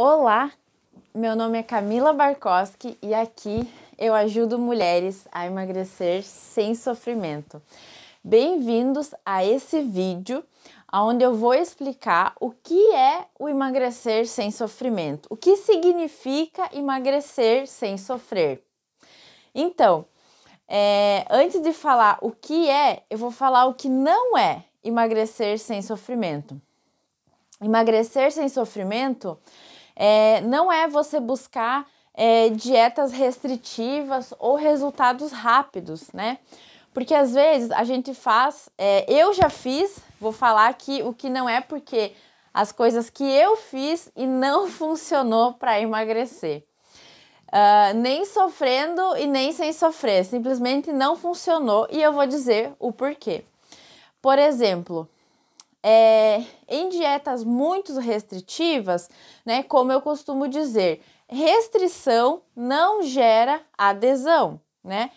Olá, meu nome é Camila Barkowski e aqui eu ajudo mulheres a emagrecer sem sofrimento. Bem-vindos a esse vídeo onde eu vou explicar o que é o emagrecer sem sofrimento, o que significa emagrecer sem sofrer. Então, antes de falar o que é, eu vou falar o que não é emagrecer sem sofrimento. Emagrecer sem sofrimento não é você buscar dietas restritivas ou resultados rápidos, né? Porque às vezes a gente faz, eu já fiz, vou falar aqui o que não é, porque as coisas que eu fiz e não funcionou para emagrecer. Nem sofrendo e nem sem sofrer, simplesmente não funcionou e eu vou dizer o porquê. Por exemplo, em dietas muito restritivas, né, como eu costumo dizer, restrição não gera adesão, né?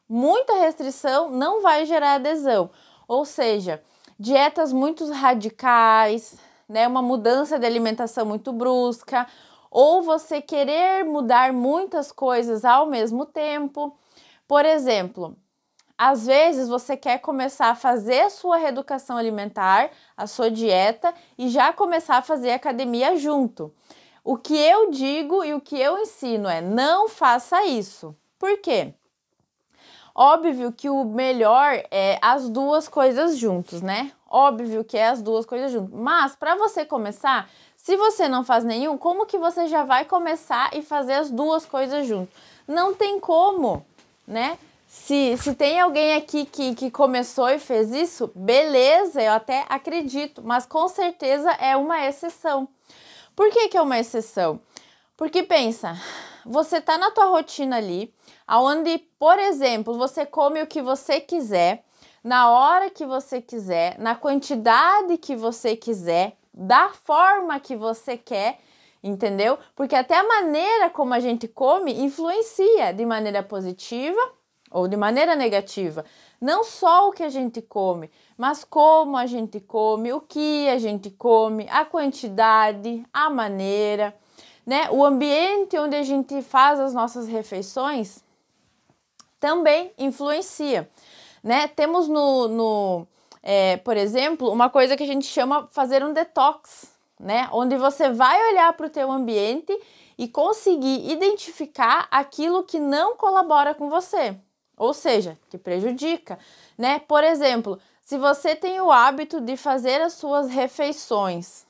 Muita restrição não vai gerar adesão. Ou seja, dietas muito radicais, né, uma mudança de alimentação muito brusca, ou você querer mudar muitas coisas ao mesmo tempo. Por exemplo, às vezes você quer começar a fazer a sua reeducação alimentar, a sua dieta e já começar a fazer academia junto. O que eu digo e o que eu ensino é: não faça isso. Por quê? Óbvio que o melhor é as duas coisas juntos, né? Óbvio que é as duas coisas juntos. Mas para você começar, se você não faz nenhum, como que você já vai começar e fazer as duas coisas juntos? Não tem como, né? Se tem alguém aqui que começou e fez isso, beleza, eu até acredito, mas com certeza é uma exceção. Por que é uma exceção? Porque pensa, você tá na tua rotina ali, aonde, por exemplo, você come o que você quiser, na hora que você quiser, na quantidade que você quiser, da forma que você quer, entendeu? Porque até a maneira como a gente come influencia de maneira positiva ou de maneira negativa. Não só o que a gente come, mas como a gente come, o que a gente come, a quantidade, a maneira, né? O ambiente onde a gente faz as nossas refeições também influencia, né? Temos por exemplo, uma coisa que a gente chama fazer um detox, né? Onde você vai olhar para o teu ambiente e conseguir identificar aquilo que não colabora com você, ou seja, que prejudica, né? Por exemplo, se você tem o hábito de fazer as suas refeições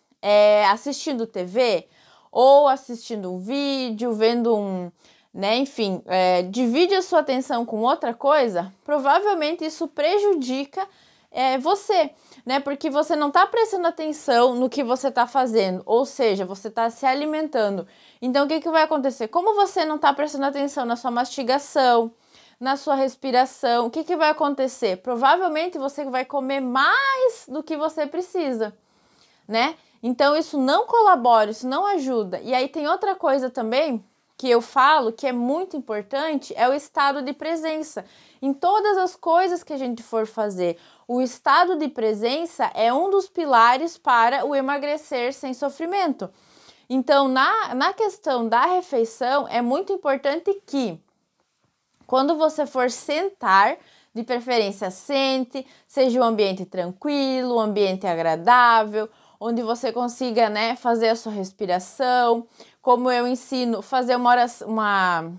assistindo TV ou assistindo um vídeo, vendo né? Enfim, divide a sua atenção com outra coisa, provavelmente isso prejudica você, né? Porque você não está prestando atenção no que você está fazendo, ou seja, você está se alimentando. Então, o que vai acontecer? Como você não está prestando atenção na sua mastigação, na sua respiração, o que vai acontecer? Provavelmente você vai comer mais do que você precisa, né? Então, isso não colabora, isso não ajuda. E aí tem outra coisa também que eu falo que é muito importante, é o estado de presença. Em todas as coisas que a gente for fazer, o estado de presença é um dos pilares para o emagrecer sem sofrimento. Então, na questão da refeição, é muito importante que quando você for sentar, de preferência sente, seja um ambiente tranquilo, um ambiente agradável, onde você consiga, né, fazer a sua respiração, como eu ensino, fazer uma oração, não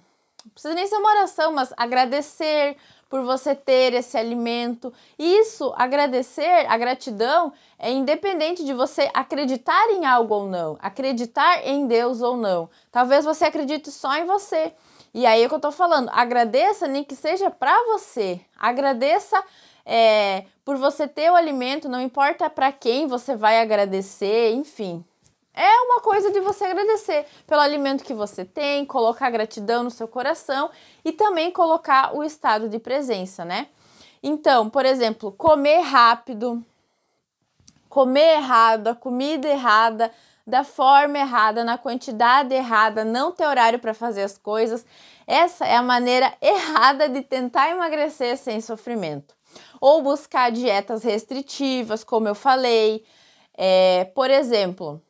precisa nem ser uma oração, mas agradecer por você ter esse alimento. Isso, agradecer, a gratidão é independente de você acreditar em algo ou não, acreditar em Deus ou não. Talvez você acredite só em você. E aí é o que eu tô falando, agradeça nem que seja para você, agradeça por você ter o alimento, não importa para quem você vai agradecer, enfim. É uma coisa de você agradecer pelo alimento que você tem, colocar gratidão no seu coração e também colocar o estado de presença, né? Então, por exemplo, comer rápido, comer errado, a comida errada, da forma errada, na quantidade errada, não ter horário para fazer as coisas. Essa é a maneira errada de tentar emagrecer sem sofrimento. Ou buscar dietas restritivas, como eu falei. Por exemplo,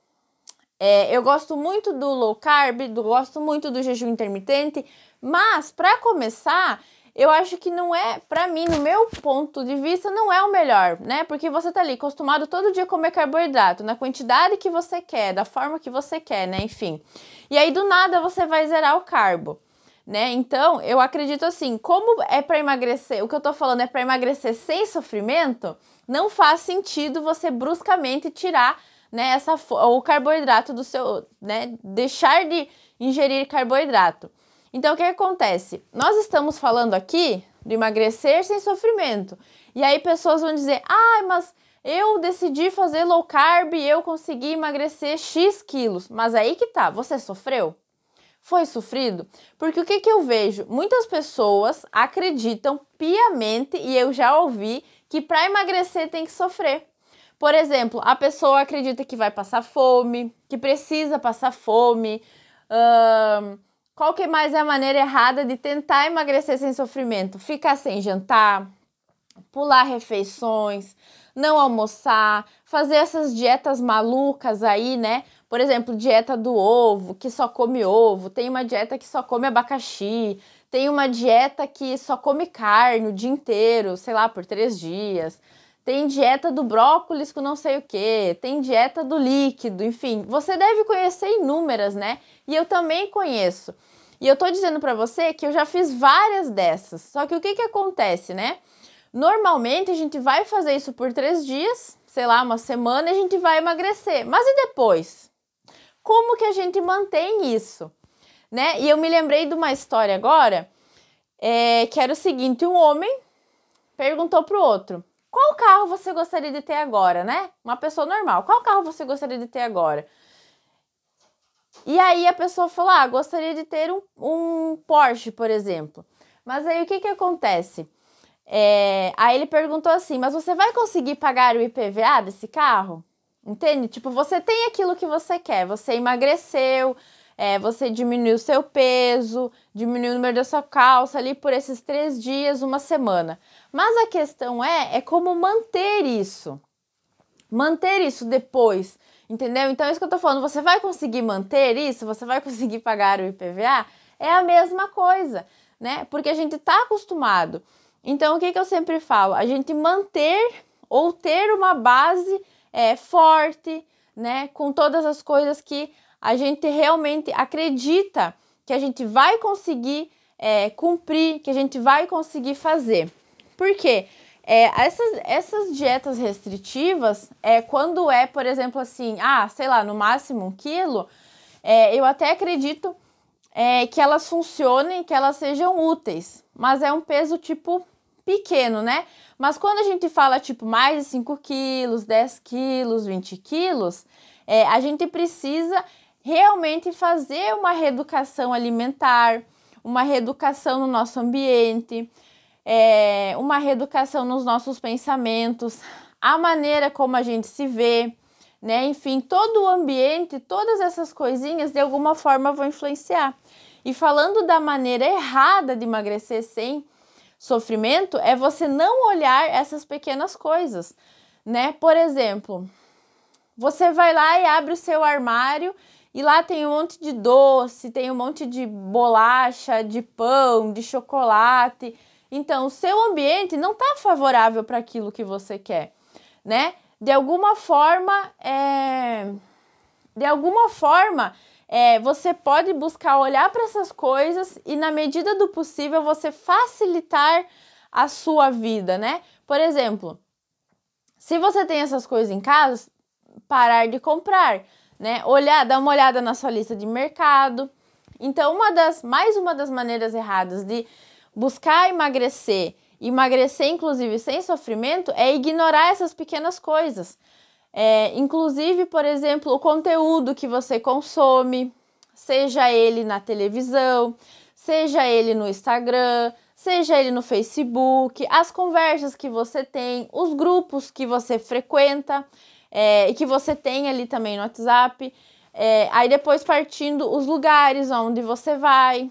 Eu gosto muito do low carb, gosto muito do jejum intermitente, mas para começar, eu acho que não é, para mim, no meu ponto de vista, não é o melhor, né? Porque você tá ali acostumado todo dia a comer carboidrato, na quantidade que você quer, da forma que você quer, né? Enfim. E aí, do nada, você vai zerar o carbo, né? Então, eu acredito assim, como é para emagrecer, o que eu tô falando é para emagrecer sem sofrimento, não faz sentido você bruscamente tirar, né, o carboidrato do seu, né? Deixar de ingerir carboidrato. Então, o que acontece? Nós estamos falando aqui de emagrecer sem sofrimento. E aí pessoas vão dizer, mas eu decidi fazer low carb e eu consegui emagrecer X quilos. Mas aí que tá, você sofreu? Foi sofrido? Porque o que eu vejo? Muitas pessoas acreditam piamente, e eu já ouvi, que para emagrecer tem que sofrer. Por exemplo, a pessoa acredita que vai passar fome, que precisa passar fome, qual que mais é a maneira errada de tentar emagrecer sem sofrimento? Ficar sem jantar, pular refeições, não almoçar, fazer essas dietas malucas aí, né? Por exemplo, dieta do ovo, que só come ovo, tem uma dieta que só come abacaxi, tem uma dieta que só come carne o dia inteiro, sei lá, por 3 dias. Tem dieta do brócolis com não sei o que, tem dieta do líquido, enfim. Você deve conhecer inúmeras, né? E eu também conheço. E eu tô dizendo pra você que eu já fiz várias dessas. Só que o que acontece, né? Normalmente a gente vai fazer isso por 3 dias, sei lá, uma semana, e a gente vai emagrecer. Mas e depois? Como que a gente mantém isso? Né? E eu me lembrei de uma história agora, que era o seguinte, um homem perguntou pro outro, qual carro você gostaria de ter agora, né? Uma pessoa normal, qual carro você gostaria de ter agora? E aí a pessoa falou, gostaria de ter um Porsche, por exemplo. Mas aí o que acontece? Aí ele perguntou assim, mas você vai conseguir pagar o IPVA desse carro? Entende? Tipo, você tem aquilo que você quer, você emagreceu, você diminuiu o seu peso, diminuiu o número da sua calça ali por esses 3 dias, uma semana. Mas a questão é como manter isso. Manter isso depois, entendeu? Então é isso que eu tô falando, você vai conseguir manter isso? Você vai conseguir pagar o IPVA? É a mesma coisa, né? Porque a gente tá acostumado. Então o que eu sempre falo? A gente manter ou ter uma base forte, né? Com todas as coisas que a gente realmente acredita que a gente vai conseguir cumprir, que a gente vai conseguir fazer. Por quê? Essas dietas restritivas, quando por exemplo, assim, sei lá, no máximo 1 quilo, eu até acredito que elas funcionem, que elas sejam úteis, mas é um peso, tipo, pequeno, né? Mas quando a gente fala, tipo, mais de 5 quilos, 10 quilos, 20 quilos, a gente precisa realmente fazer uma reeducação alimentar, uma reeducação no nosso ambiente, uma reeducação nos nossos pensamentos, a maneira como a gente se vê, né? Enfim, todo o ambiente, todas essas coisinhas de alguma forma vão influenciar. E falando da maneira errada de emagrecer sem sofrimento, é você não olhar essas pequenas coisas, né? Por exemplo, você vai lá e abre o seu armário e lá tem um monte de doce, tem um monte de bolacha, de pão, de chocolate. Então, o seu ambiente não está favorável para aquilo que você quer, né? De alguma forma, você pode buscar olhar para essas coisas e, na medida do possível, você facilitar a sua vida, né? Por exemplo, se você tem essas coisas em casa, parar de comprar, né? Dar uma olhada na sua lista de mercado. Então, mais uma das maneiras erradas de buscar emagrecer inclusive sem sofrimento, é ignorar essas pequenas coisas. Inclusive, por exemplo, o conteúdo que você consome, seja ele na televisão, seja ele no Instagram, seja ele no Facebook, as conversas que você tem, os grupos que você frequenta e que você tem ali também no WhatsApp. Aí depois partindo os lugares onde você vai,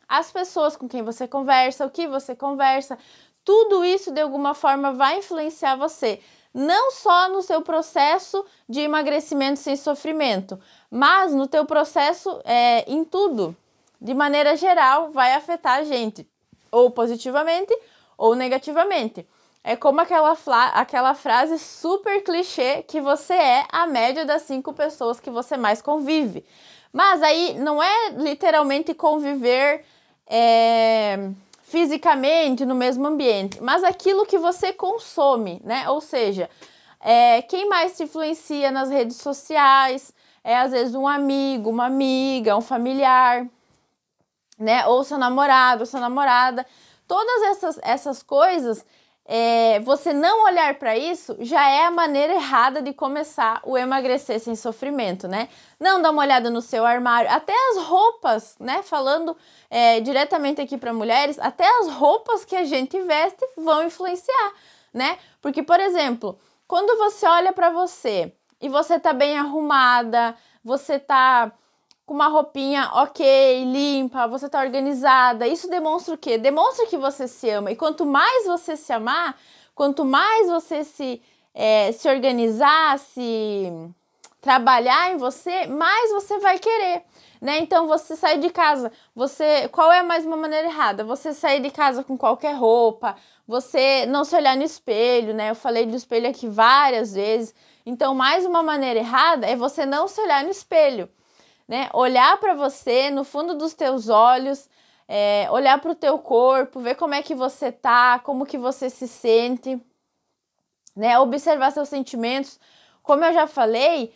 as pessoas com quem você conversa, o que você conversa, tudo isso de alguma forma vai influenciar você. não só no seu processo de emagrecimento sem sofrimento, mas no teu processo em tudo. De maneira geral, vai afetar a gente, ou positivamente ou negativamente. É como aquela frase super clichê que você é a média das 5 pessoas que você mais convive. Mas aí não é literalmente conviver fisicamente no mesmo ambiente, mas aquilo que você consome, né? Ou seja, quem mais te influencia nas redes sociais às vezes um amigo, uma amiga, um familiar, né? Ou seu namorado, sua namorada. Todas essas coisas, você não olhar para isso já é a maneira errada de começar o emagrecer sem sofrimento, né? Não dá uma olhada no seu armário, até as roupas, né? Falando diretamente aqui para mulheres, até as roupas que a gente veste vão influenciar, né? Porque, por exemplo, quando você olha para você e você tá bem arrumada, você tá com uma roupinha ok, limpa, você tá organizada, isso demonstra o quê? Demonstra que você se ama. E quanto mais você se amar, quanto mais você se organizar, se trabalhar em você, mais você vai querer, né? Então você sai de casa, qual é mais uma maneira errada? Você sair de casa com qualquer roupa, você não se olhar no espelho, né? Eu falei do espelho aqui várias vezes. Então, mais uma maneira errada é você não se olhar no espelho, né? Olhar para você no fundo dos teus olhos, olhar para o teu corpo, ver como é que você tá, como que você se sente, né? Observar seus sentimentos. Como eu já falei,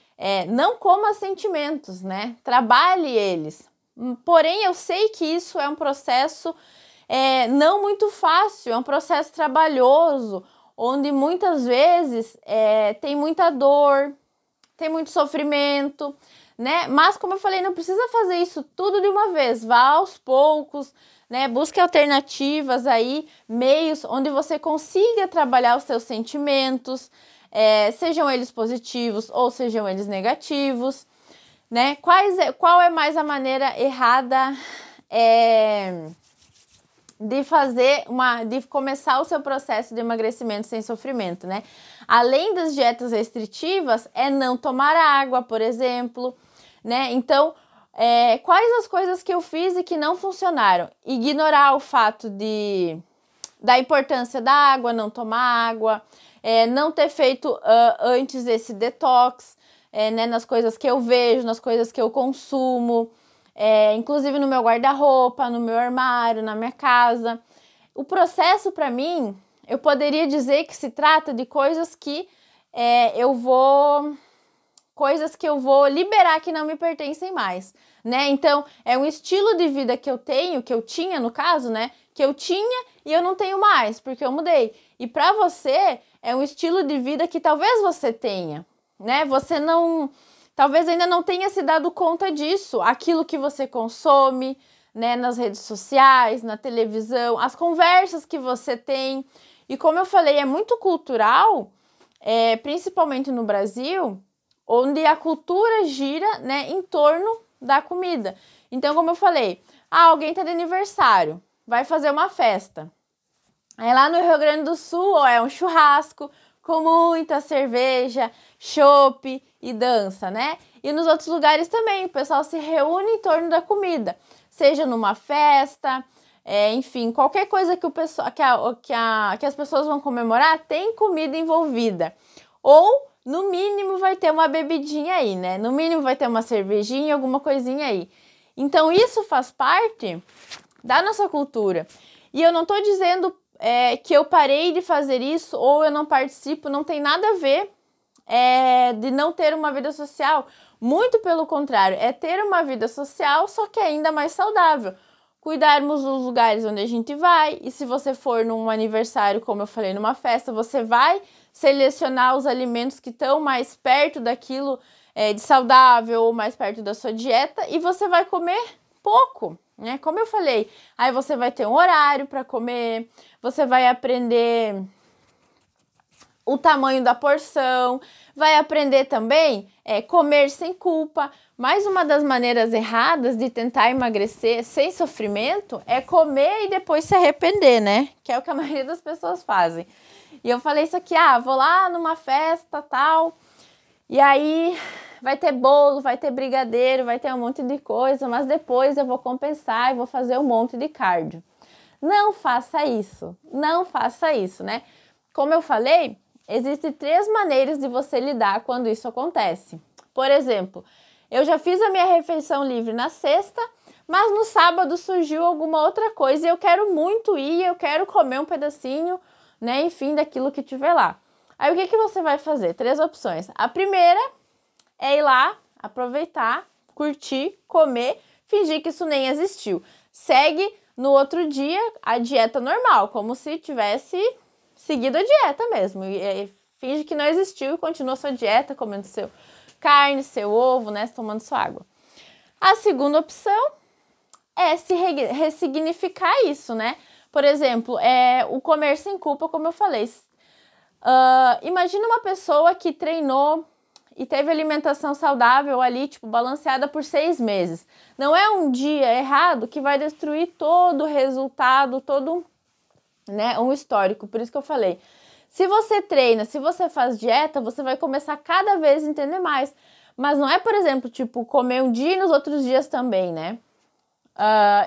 não coma sentimentos, né? Trabalhe eles. Porém, eu sei que isso é um processo não muito fácil, é um processo trabalhoso, onde muitas vezes tem muita dor, tem muito sofrimento, né? Mas, como eu falei, não precisa fazer isso tudo de uma vez, vá aos poucos, né? Busque alternativas aí, meios onde você consiga trabalhar os seus sentimentos, sejam eles positivos ou sejam eles negativos, né? Qual é mais a maneira errada de começar o seu processo de emagrecimento sem sofrimento, né? Além das dietas restritivas, não tomar água, por exemplo, né? Então, quais as coisas que eu fiz e que não funcionaram? Ignorar o fato da importância da água, não tomar água, não ter feito antes esse detox, né? Nas coisas que eu vejo, nas coisas que eu consumo, inclusive no meu guarda-roupa, no meu armário, na minha casa. O processo, para mim, eu poderia dizer que se trata de coisas que eu vou liberar que não me pertencem mais, né? Então, é um estilo de vida que eu tinha no caso, né? Que eu tinha e eu não tenho mais, porque eu mudei. E para você, é um estilo de vida que talvez você tenha, né? Talvez ainda não tenha se dado conta disso, aquilo que você consome, né, nas redes sociais, na televisão, as conversas que você tem. E como eu falei, é muito cultural, principalmente no Brasil, onde a cultura gira, né, em torno da comida. Então, como eu falei, alguém tá de aniversário, vai fazer uma festa. Aí lá no Rio Grande do Sul, é um churrasco com muita cerveja, chopp e dança, né? E nos outros lugares também, o pessoal se reúne em torno da comida, seja numa festa, enfim, qualquer coisa que as pessoas vão comemorar, tem comida envolvida. Ou, no mínimo, vai ter uma bebidinha aí, né? No mínimo vai ter uma cervejinha, alguma coisinha aí. Então, isso faz parte da nossa cultura. E eu não tô dizendo que eu parei de fazer isso ou eu não participo, não tem nada a ver de não ter uma vida social. Muito pelo contrário, é ter uma vida social, só que ainda mais saudável. Cuidarmos dos lugares onde a gente vai, e se você for num aniversário, como eu falei, numa festa, você vai selecionar os alimentos que estão mais perto daquilo de saudável ou mais perto da sua dieta, e você vai comer pouco, né? Como eu falei, aí você vai ter um horário para comer, você vai aprender o tamanho da porção, vai aprender também comer sem culpa. Mais uma das maneiras erradas de tentar emagrecer sem sofrimento é comer e depois se arrepender, né? Que é o que a maioria das pessoas fazem. E eu falei isso aqui, vou lá numa festa, tal, e aí vai ter bolo, vai ter brigadeiro, vai ter um monte de coisa, mas depois eu vou compensar e vou fazer um monte de cardio. Não faça isso, não faça isso, né? Como eu falei, existem 3 maneiras de você lidar quando isso acontece. Por exemplo, eu já fiz a minha refeição livre na sexta, mas no sábado surgiu alguma outra coisa e eu quero muito ir, eu quero comer um pedacinho, né, enfim, daquilo que tiver lá. Aí o que você vai fazer? 3 opções. A primeira é ir lá, aproveitar, curtir, comer, fingir que isso nem existiu. Segue no outro dia a dieta normal, como se tivesse seguido a dieta mesmo. E finge que não existiu e continua sua dieta, comendo seu carne, seu ovo, né, tomando sua água. A segunda opção é se ressignificar isso, né? Por exemplo, o comer sem culpa, como eu falei. Imagina uma pessoa que treinou e teve alimentação saudável ali, tipo, balanceada por 6 meses. Não é um dia errado que vai destruir todo o resultado, todo, né, um histórico. Por isso que eu falei, se você treina, se você faz dieta, você vai começar cada vez a entender mais. Mas não é, por exemplo, tipo, comer um dia e nos outros dias também, né?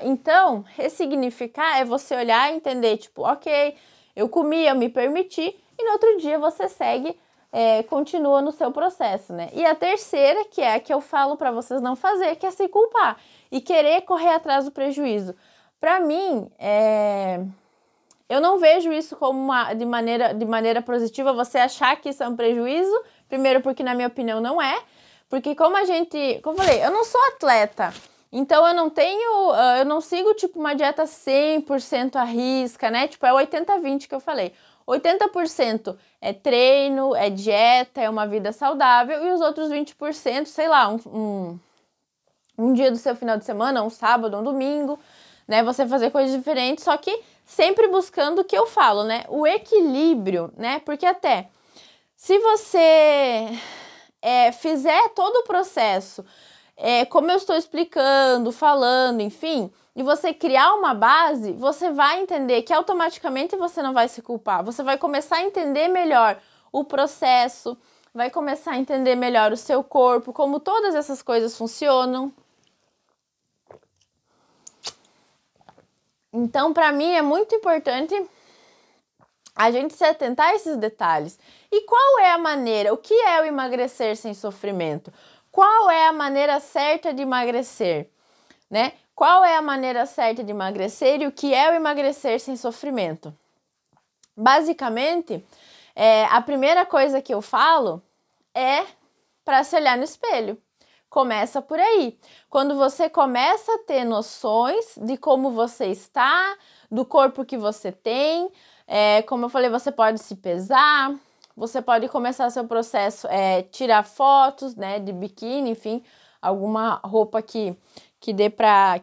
Então, ressignificar é você olhar e entender, tipo, ok, eu comi, eu me permiti, e no outro dia você segue, continua no seu processo, né? E a terceira, que é a que eu falo para vocês não fazer, que é se culpar e querer correr atrás do prejuízo. Para mim, eu não vejo isso como de maneira positiva, você achar que isso é um prejuízo, primeiro porque na minha opinião não é, porque como eu falei, eu não sou atleta, então eu não sigo tipo uma dieta 100% à risca, né? Tipo, é 80-20 que eu falei. 80% é treino, é dieta, é uma vida saudável, e os outros 20%, sei lá, um dia do seu final de semana, um sábado, um domingo, né? Você fazer coisas diferentes, só que sempre buscando o que eu falo, né? O equilíbrio, né? Porque até se você fizer todo o processo, como eu estou explicando, falando, enfim, e você criar uma base, você vai entender que automaticamente você não vai se culpar. Você vai começar a entender melhor o processo, vai começar a entender melhor o seu corpo, como todas essas coisas funcionam. Então, para mim, é muito importante a gente se atentar a esses detalhes. E qual é a maneira? O que é o emagrecer sem sofrimento? Qual é a maneira certa de emagrecer, né? Qual é a maneira certa de emagrecer e o que é o emagrecer sem sofrimento? Basicamente, a primeira coisa que eu falo é para se olhar no espelho. Começa por aí. Quando você começa a ter noções de como você está, do corpo que você tem, como eu falei, você pode se pesar, você pode começar seu processo, tirar fotos, né, de biquíni, enfim, alguma roupa que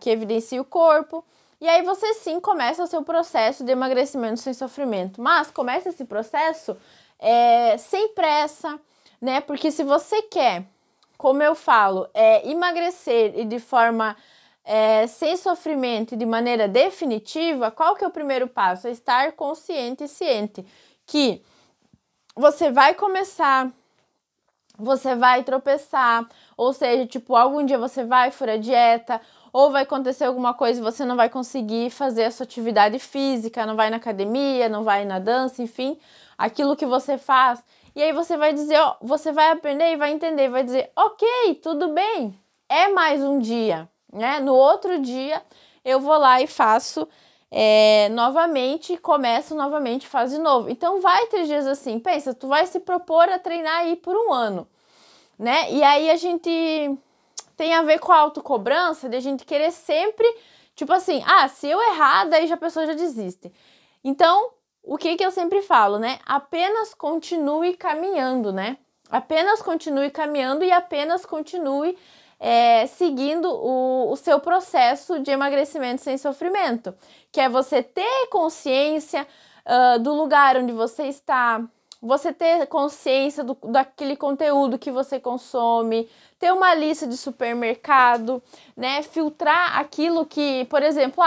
evidencie o corpo. E aí você sim começa o seu processo de emagrecimento sem sofrimento. Mas começa esse processo sem pressa, né? Porque se você quer, como eu falo, emagrecer e de forma sem sofrimento e de maneira definitiva, qual que é o primeiro passo? É estar consciente e ciente que você vai começar, você vai tropeçar, ou seja, tipo, algum dia você vai furar dieta, ou vai acontecer alguma coisa e você não vai conseguir fazer a sua atividade física, não vai na academia, não vai na dança, enfim, aquilo que você faz. E aí você vai dizer, você vai aprender e vai entender, vai dizer, ok, tudo bem, é mais um dia, né? No outro dia eu vou lá e faço novamente, começo novamente, faz de novo. Então vai ter dias assim, pensa, tu vai se propor a treinar aí por 1 ano, né? E aí a gente tem a ver com a autocobrança de a gente querer sempre, tipo assim, se eu errar, daí a pessoa já desiste. Então, o que eu sempre falo, né? Apenas continue caminhando, né? Apenas continue caminhando e apenas continue seguindo o seu processo de emagrecimento sem sofrimento, que é você ter consciência do lugar onde você está, você ter consciência daquele conteúdo que você consome, ter uma lista de supermercado, né? Filtrar aquilo que, por exemplo,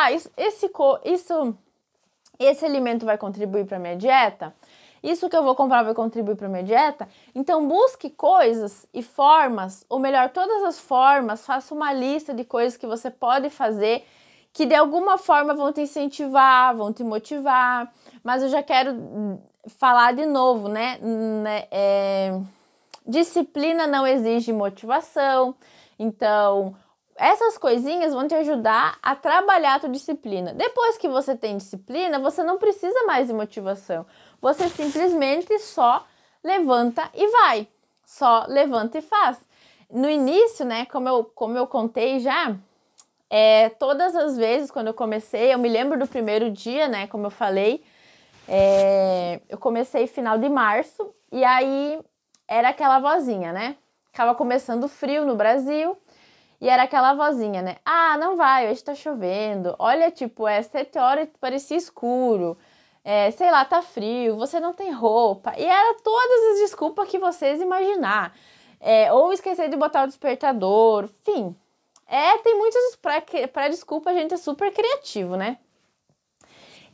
esse alimento vai contribuir para minha dieta. isso que eu vou comprar vai contribuir para minha dieta? Então busque coisas e formas, ou melhor, todas as formas, faça uma lista de coisas que você pode fazer que de alguma forma vão te incentivar, vão te motivar. Mas eu já quero falar de novo, né? Disciplina não exige motivação, então essas coisinhas vão te ajudar a trabalhar a tua disciplina. Depois que você tem disciplina, você não precisa mais de motivação. Você simplesmente só levanta e vai. Só levanta e faz. No início, né, como eu contei já, todas as vezes quando eu comecei, eu me lembro do primeiro dia, né, como eu falei, eu comecei final de março e aí era aquela vozinha, né? Tava começando frio no Brasil. E era aquela vozinha, né? Ah, não vai, hoje tá chovendo. Olha, tipo, 7 horas parecia escuro. Sei lá, tá frio, você não tem roupa. E era todas as desculpas que vocês imaginar. Ou esquecer de botar o despertador, enfim. Tem muitas pra desculpa, a gente é super criativo, né?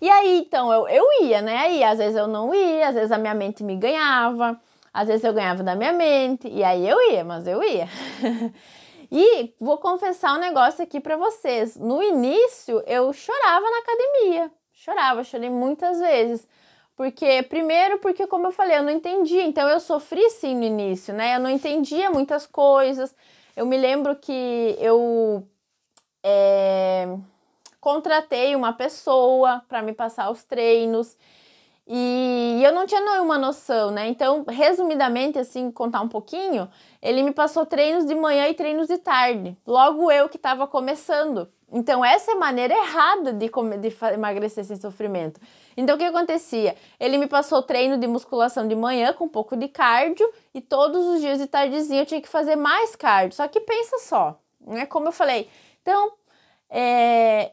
E aí, então, eu ia, né? Aí, às vezes eu não ia, às vezes a minha mente me ganhava. Às vezes eu ganhava da minha mente. E aí eu ia, mas eu ia. E vou confessar um negócio aqui para vocês. No início, eu chorava na academia. Chorei muitas vezes. Primeiro, porque como eu falei, eu não entendia. Então, eu sofri sim no início, né? Eu não entendia muitas coisas. Eu me lembro que eu contratei uma pessoa para me passar os treinos. E eu não tinha nenhuma noção, né? Então, resumidamente, assim, contar um pouquinho, ele me passou treinos de manhã e treinos de tarde. Logo eu que estava começando. Então, essa é a maneira errada de emagrecer sem sofrimento. Então, o que acontecia? Ele me passou treino de musculação de manhã com um pouco de cardio e todos os dias de tardezinha eu tinha que fazer mais cardio. Só que pensa só, né? Como eu falei. Então,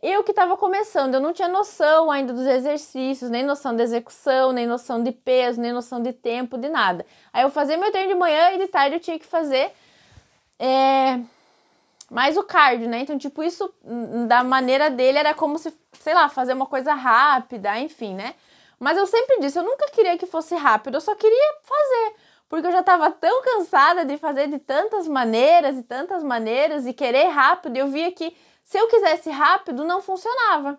eu que estava começando, eu não tinha noção ainda dos exercícios, nem noção de execução, nem noção de peso, nem noção de tempo, de nada. Aí eu fazia meu treino de manhã e de tarde eu tinha que fazer mais o cardio, né? Então, tipo, isso da maneira dele era como se, sei lá, fazer uma coisa rápida, enfim, né? Mas eu sempre disse, eu nunca queria que fosse rápido, eu só queria fazer. Porque eu já estava tão cansada de fazer de tantas maneiras e querer rápido, e eu via que se eu quisesse rápido, não funcionava.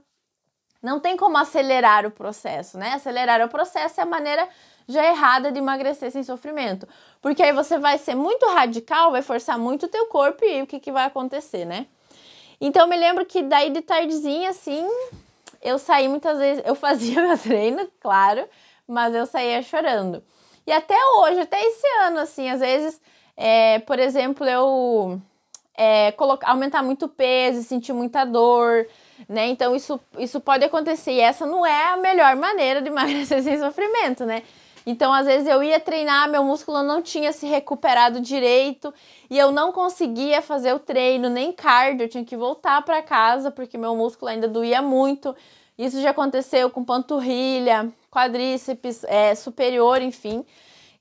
Não tem como acelerar o processo, né? Acelerar o processo é a maneira já errada de emagrecer sem sofrimento. Porque aí você vai ser muito radical, vai forçar muito o teu corpo e o que vai acontecer, né? Então, eu me lembro que daí de tardezinha, assim, eu saí muitas vezes, eu fazia meu treino, claro, mas eu saía chorando. E até hoje, até esse ano, assim, às vezes, por exemplo, eu aumentar muito o peso, sentir muita dor, né? Então isso pode acontecer e essa não é a melhor maneira de emagrecer sem sofrimento, né? Então, às vezes eu ia treinar, meu músculo não tinha se recuperado direito e eu não conseguia fazer o treino, nem cardio, eu tinha que voltar para casa porque meu músculo ainda doía muito. Isso já aconteceu com panturrilha, quadríceps, superior, enfim.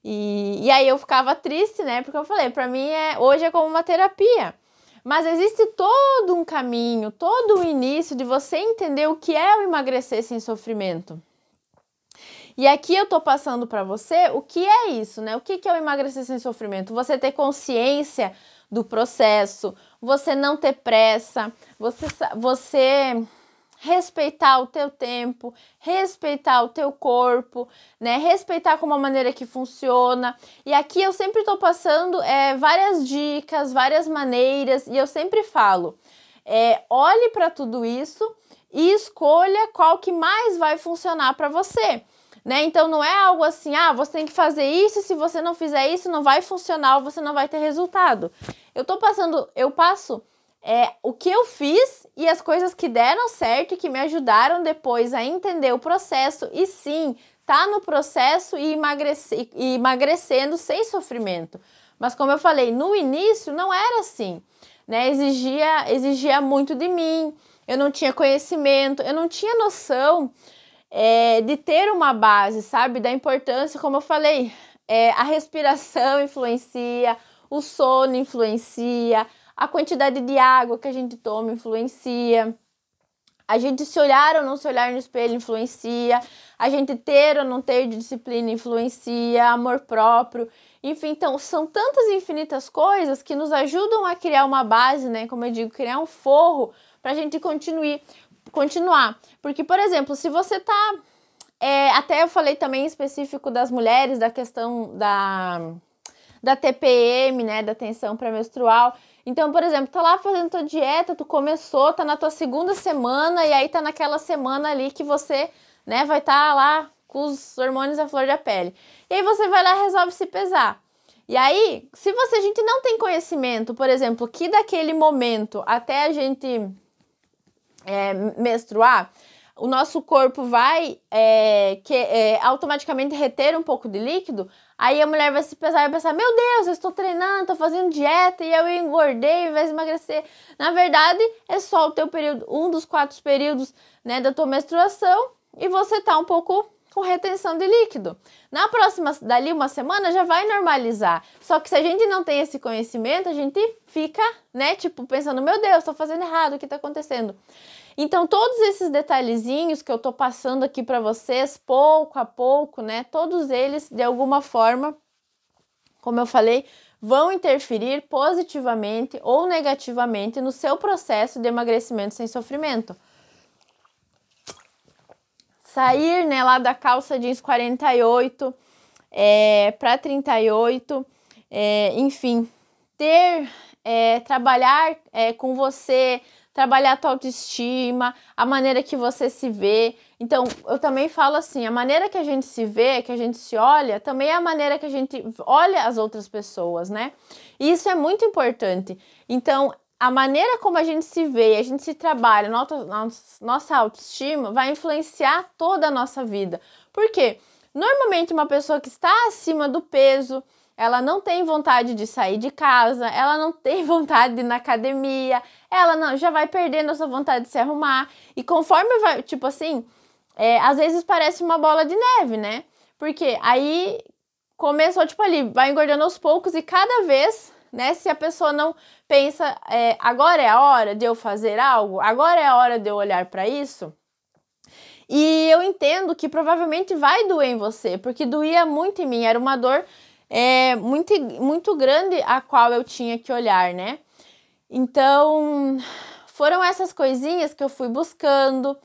E aí eu ficava triste, né? Porque eu falei, para mim hoje é como uma terapia. Mas existe todo um caminho, todo um início de você entender o que é o emagrecer sem sofrimento. E aqui eu tô passando para você o que é isso, né? O que é o emagrecer sem sofrimento? Você ter consciência do processo, você não ter pressa, você respeitar o teu tempo, respeitar o teu corpo, né? Respeitar como a maneira que funciona. E aqui eu sempre tô passando várias dicas, várias maneiras, e eu sempre falo, olhe para tudo isso e escolha qual que mais vai funcionar para você. Né? Então não é algo assim, você tem que fazer isso, se você não fizer isso, não vai funcionar, você não vai ter resultado. Eu passo o que eu fiz e as coisas que deram certo e que me ajudaram depois a entender o processo e sim, tá no processo e emagrecendo sem sofrimento. Mas como eu falei, no início não era assim, né? Exigia muito de mim, eu não tinha conhecimento, eu não tinha noção de ter uma base, sabe? Da importância, como eu falei, a respiração influencia, o sono influencia, a quantidade de água que a gente toma influencia, A gente se olhar ou não se olhar no espelho influencia, a gente ter ou não ter disciplina influencia, amor próprio, enfim, então são tantas infinitas coisas que nos ajudam a criar uma base, né, como eu digo, criar um forro para a gente continuar. Porque, por exemplo, se você tá, até eu falei também em específico das mulheres, da questão da TPM, né, da tensão pré-menstrual. Então, por exemplo, tá lá fazendo tua dieta, tu começou, tá na tua segunda semana e aí tá naquela semana ali que você, né, vai estar lá com os hormônios à flor da pele. E aí você vai lá e resolve se pesar. E aí, se a gente não tem conhecimento, por exemplo, que daquele momento até a gente menstruar, o nosso corpo vai automaticamente reter um pouco de líquido, aí a mulher vai se pesar e vai pensar, meu Deus, eu estou treinando, estou fazendo dieta e eu engordei ao invés de emagrecer. Na verdade, é só o teu período, um dos 4 períodos, né, da tua menstruação, e você tá um pouco com retenção de líquido. Na próxima, dali uma semana, já vai normalizar. Só que se a gente não tem esse conhecimento, a gente fica, né, tipo, pensando, meu Deus, estou fazendo errado, o que está acontecendo? Então, todos esses detalhezinhos que eu tô passando aqui para vocês, pouco a pouco, né? Todos eles, de alguma forma, como eu falei, vão interferir positivamente ou negativamente no seu processo de emagrecimento sem sofrimento. Sair, né, lá da calça jeans 48 para 38, enfim, trabalhar com você, trabalhar a tua autoestima, a maneira que você se vê. Então, eu também falo assim, a maneira que a gente se vê, que a gente se olha, também é a maneira que a gente olha as outras pessoas, né? E isso é muito importante. Então, a maneira como a gente se vê, a gente se trabalha, nossa autoestima vai influenciar toda a nossa vida. Por quê? Normalmente, uma pessoa que está acima do peso, ela não tem vontade de sair de casa, ela não tem vontade de ir na academia, ela já vai perdendo a sua vontade de se arrumar. E conforme vai, tipo assim, às vezes parece uma bola de neve, né? Porque aí começou, tipo ali, vai engordando aos poucos e cada vez, né, se a pessoa não pensa, agora é a hora de eu fazer algo, agora é a hora de eu olhar para isso. E eu entendo que provavelmente vai doer em você, porque doía muito em mim, era uma dor muito grande a qual eu tinha que olhar, né? Então, foram essas coisinhas que eu fui buscando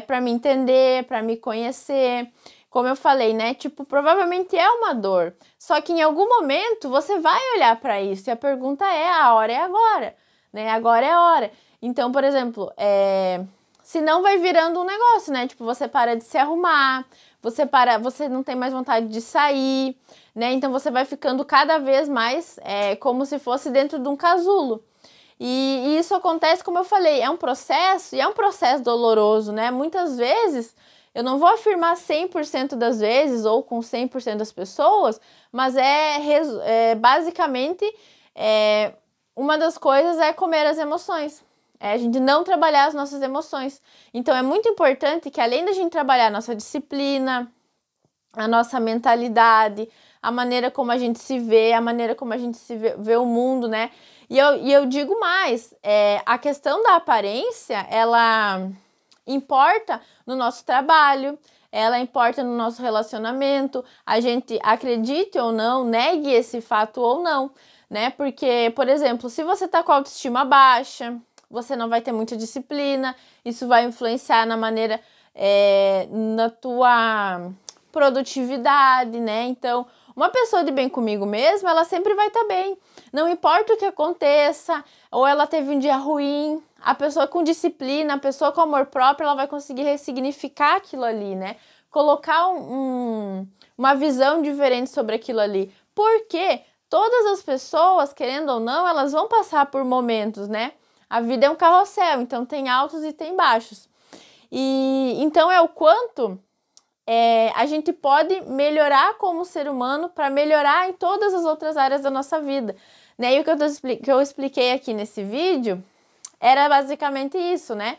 para me entender, para me conhecer. Como eu falei, né? Tipo, provavelmente é uma dor. Só que em algum momento você vai olhar para isso e a pergunta é: a hora é agora, né? Agora é a hora. Então, por exemplo, se não vai virando um negócio, né? Tipo, você para de se arrumar, você não tem mais vontade de sair, né? Então você vai ficando cada vez mais como se fosse dentro de um casulo. E isso acontece, como eu falei, é um processo e é um processo doloroso, né? Muitas vezes, eu não vou afirmar 100% das vezes ou com 100% das pessoas, mas basicamente uma das coisas é comer as emoções. A gente não trabalhar as nossas emoções. Então, é muito importante que, além da gente trabalhar a nossa disciplina, a nossa mentalidade, a maneira como a gente se vê, a maneira como a gente vê o mundo, né? E eu digo mais, a questão da aparência, ela importa no nosso trabalho, ela importa no nosso relacionamento, a gente acredite ou não, negue esse fato ou não, né? Porque, por exemplo, se você tá com a autoestima baixa, você não vai ter muita disciplina, isso vai influenciar na maneira, na tua produtividade, né? Então, uma pessoa de bem comigo mesma, ela sempre vai estar bem. Não importa o que aconteça, ou ela teve um dia ruim, a pessoa com disciplina, a pessoa com amor próprio, ela vai conseguir ressignificar aquilo ali, né? Colocar uma visão diferente sobre aquilo ali. Porque todas as pessoas, querendo ou não, elas vão passar por momentos, né? A vida é um carrossel, então tem altos e tem baixos. E então é o quanto a gente pode melhorar como ser humano para melhorar em todas as outras áreas da nossa vida, né? E o que eu expliquei aqui nesse vídeo era basicamente isso, né?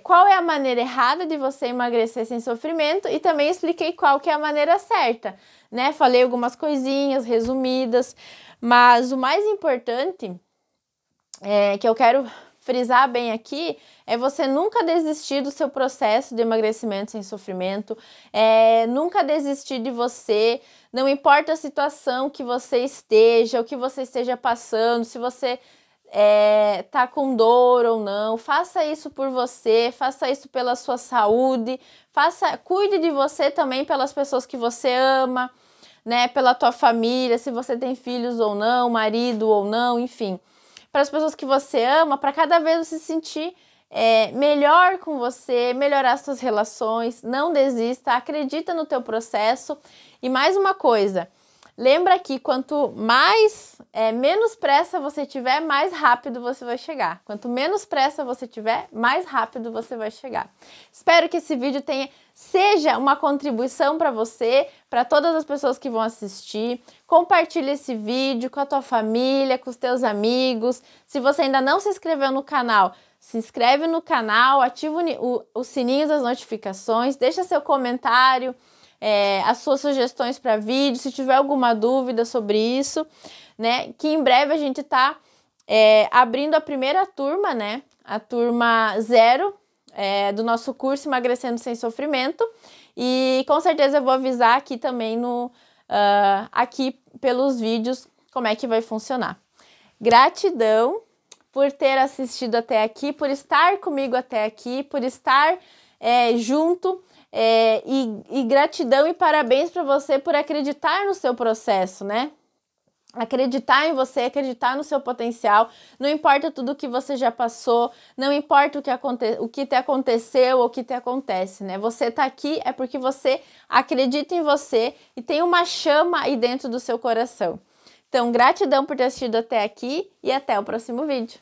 Qual é a maneira errada de você emagrecer sem sofrimento e também expliquei qual que é a maneira certa, né? Falei algumas coisinhas resumidas, mas o mais importante que eu quero frisar bem aqui é você nunca desistir do seu processo de emagrecimento sem sofrimento, nunca desistir de você, não importa a situação que você esteja, o que você esteja passando, se você tá com dor ou não, faça isso por você, faça isso pela sua saúde, cuide de você também pelas pessoas que você ama, né, pela tua família, se você tem filhos ou não, marido ou não, enfim, para as pessoas que você ama, para cada vez você se sentir melhor com você, melhorar as suas relações, não desista, acredita no teu processo. E mais uma coisa, lembra que quanto menos pressa você tiver, mais rápido você vai chegar. Quanto menos pressa você tiver, mais rápido você vai chegar. Espero que esse vídeo seja uma contribuição para você, para todas as pessoas que vão assistir. Compartilhe esse vídeo com a tua família, com os teus amigos. Se você ainda não se inscreveu no canal, se inscreve no canal, ativa o sininho das notificações, deixa seu comentário, as suas sugestões para vídeo, se tiver alguma dúvida sobre isso, né? Que em breve a gente tá abrindo a primeira turma, né? A turma 0 do nosso curso Emagrecendo Sem Sofrimento. E com certeza eu vou avisar aqui também aqui pelos vídeos como é que vai funcionar. Gratidão por ter assistido até aqui, por estar comigo até aqui, por estar junto. E gratidão e parabéns para você por acreditar no seu processo, né? Acreditar em você, acreditar no seu potencial, não importa tudo que você já passou, não importa o que te aconteceu ou o que te acontece, né? Você tá aqui é porque você acredita em você e tem uma chama aí dentro do seu coração. Então, gratidão por ter assistido até aqui e até o próximo vídeo.